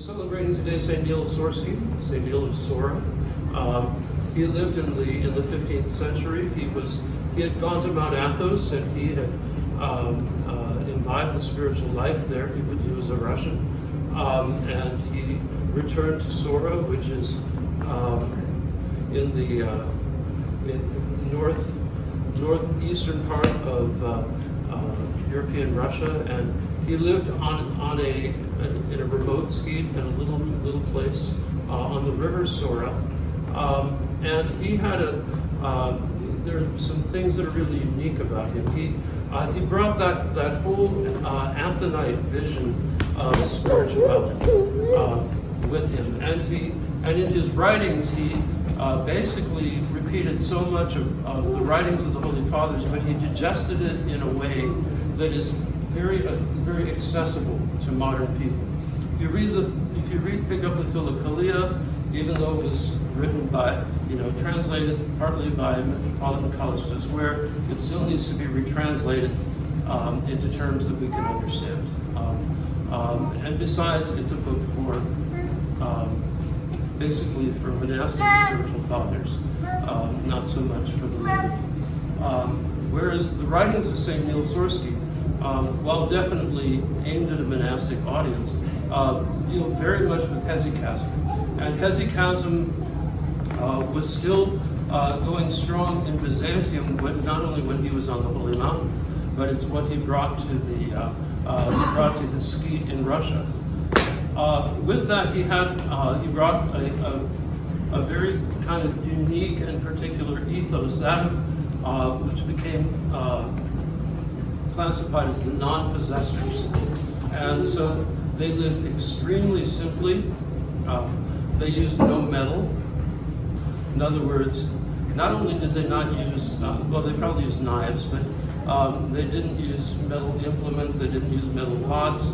Celebrating today St. Nilus of Sora. He lived in the 15th century. He had gone to Mount Athos, and he had imbibed the spiritual life there. He was a Russian, and he returned to Sora, which is in the northeastern part of European Russia, and he lived in a remote skeet in a little place on the river Sora, and he had there are some things that are really unique about him. He brought that whole Athonite vision of spirituality with him, and in his writings he basically repeated so much of the writings of the Holy Fathers, but he digested it in a way that is very accessible to modern people. If you pick up the Philokalia, even though it was written by, translated partly by Metropolitan College to where it still needs to be retranslated into terms that we can understand. And besides, it's a book for basically for monastic spiritual fathers, not so much for the lay. Whereas the writings of St. Nilus of Sora, while definitely aimed at a monastic audience, deal very much with Hesychasm. And Hesychasm was still going strong in Byzantium, not only when he was on the Holy Mountain, but it's what he brought to his skeet in Russia. With that, he brought a very kind of unique and particular ethos, that of which became classified as the non-possessors. And so they lived extremely simply. They used no metal. In other words, not only did they not use, they probably used knives, but they didn't use metal implements, they didn't use metal pots.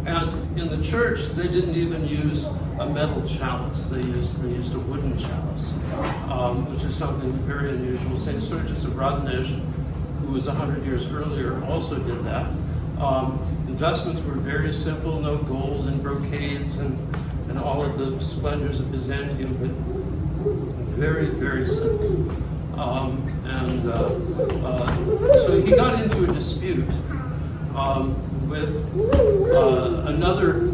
And in the church, they didn't even use a metal chalice. They used a wooden chalice, which is something very unusual. St. Sturgis of Radonezh, who was 100 years earlier, also did that. The vestments were very simple, no gold and brocades and all of the splendors of Byzantium, but very, very simple. So he got into a dispute with another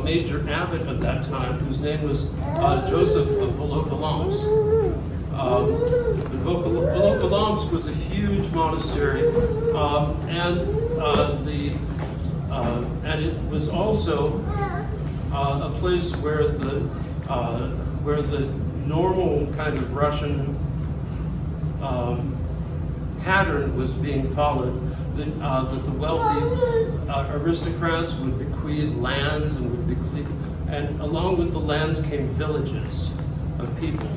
major abbot at that time, whose name was Joseph of Volokolamsk. Volokolamsk was a huge monastery, and it was also a place where the normal kind of Russian pattern was being followed. That the wealthy aristocrats would bequeath lands and along with the lands came villages of people.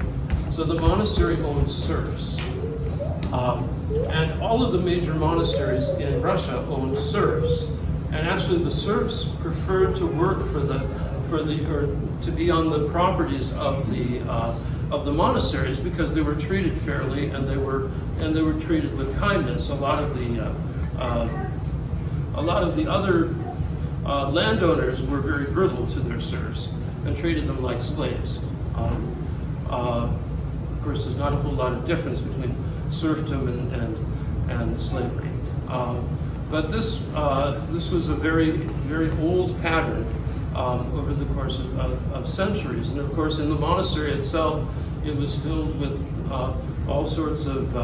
So the monastery owned serfs, and all of the major monasteries in Russia owned serfs. And actually, the serfs preferred to work or to be on the properties of the monasteries because they were treated fairly and they were treated with kindness. A lot of the other landowners were very brutal to their serfs and treated them like slaves. Of course, there's not a whole lot of difference between serfdom and slavery. But this was a very, very old pattern over the course of centuries. And of course, in the monastery itself, it was filled with all sorts of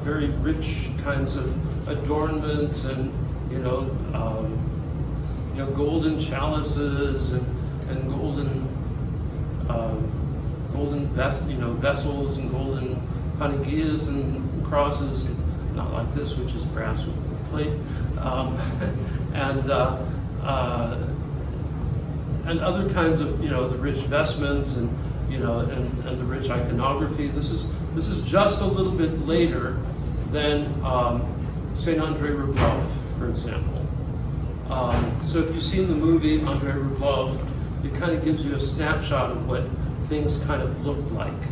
very rich kinds of adornments and golden chalices and golden vessels and golden panagias and crosses, not like this, which is brass with a plate, and other kinds of the rich vestments and the rich iconography. This is just a little bit later than Saint Andrei Rublev, for example. So if you've seen the movie Andrei Rublev, it kind of gives you a snapshot of what things kind of looked like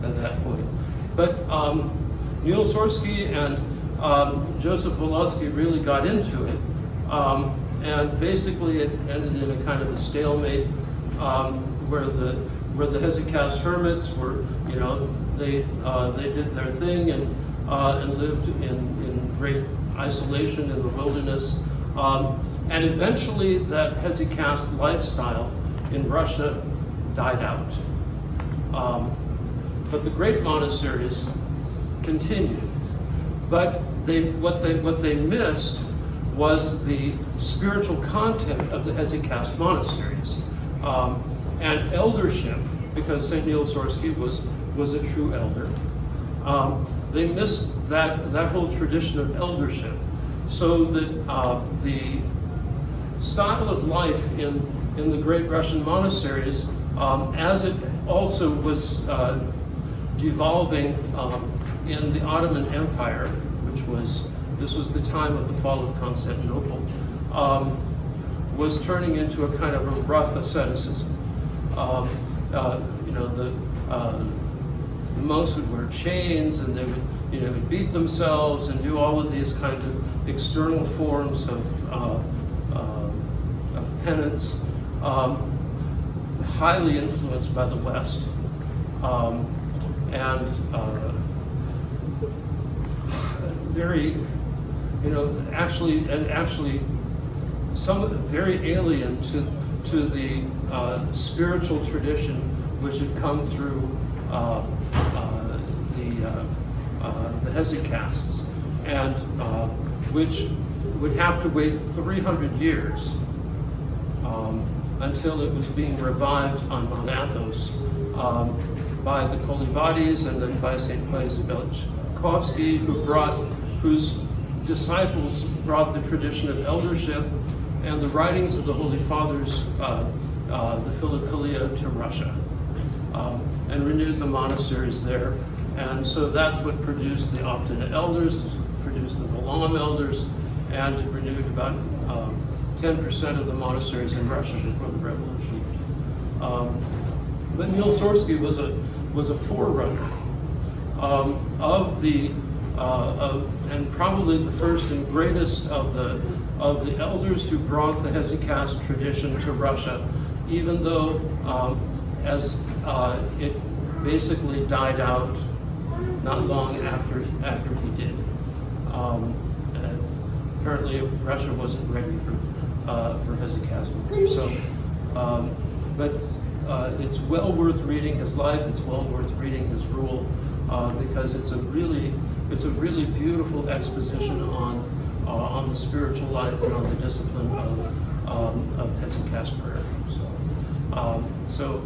at that point. But Nilus of Sora and Joseph Volotsky really got into it, and basically it ended in a kind of a stalemate where the Hesychast hermits were, they did their thing and lived in great isolation in the wilderness, and eventually that Hesychast lifestyle in Russia died out. But the great monasteries continued. But what they missed was the spiritual content of the Hesychast monasteries and eldership, because St. Nilus was a true elder. They missed that whole tradition of eldership, so that the style of life in the great Russian monasteries, as it also was devolving in the Ottoman Empire, this was the time of the fall of Constantinople, was turning into a kind of a rough asceticism. The monks would wear chains, and they would beat themselves and do all of these kinds of external forms of penance, highly influenced by the West, and very, actually, some very alien to the spiritual tradition which had come through the Hesychasts, and which would have to wait 300 years until it was being revived on Mount Athos by the Kolivadis and then by St. Pius Velичковский, whose disciples brought the tradition of eldership and the writings of the Holy Fathers, the Philokalia, to Russia, and renewed the monasteries there. And so that's what produced the Optina elders, produced the Valam elders, and it renewed about 10% of the monasteries in Russia before the revolution. But Nilus was a forerunner of the and probably the first and greatest of the elders who brought the Hesychast tradition to Russia, even though as it basically died out not long after he did. Apparently Russia wasn't ready for Hesychasm. So, but it's well worth reading his life. It's well worth reading his rule, because it's a really beautiful exposition on the spiritual life and on the discipline of Hesychast prayer. So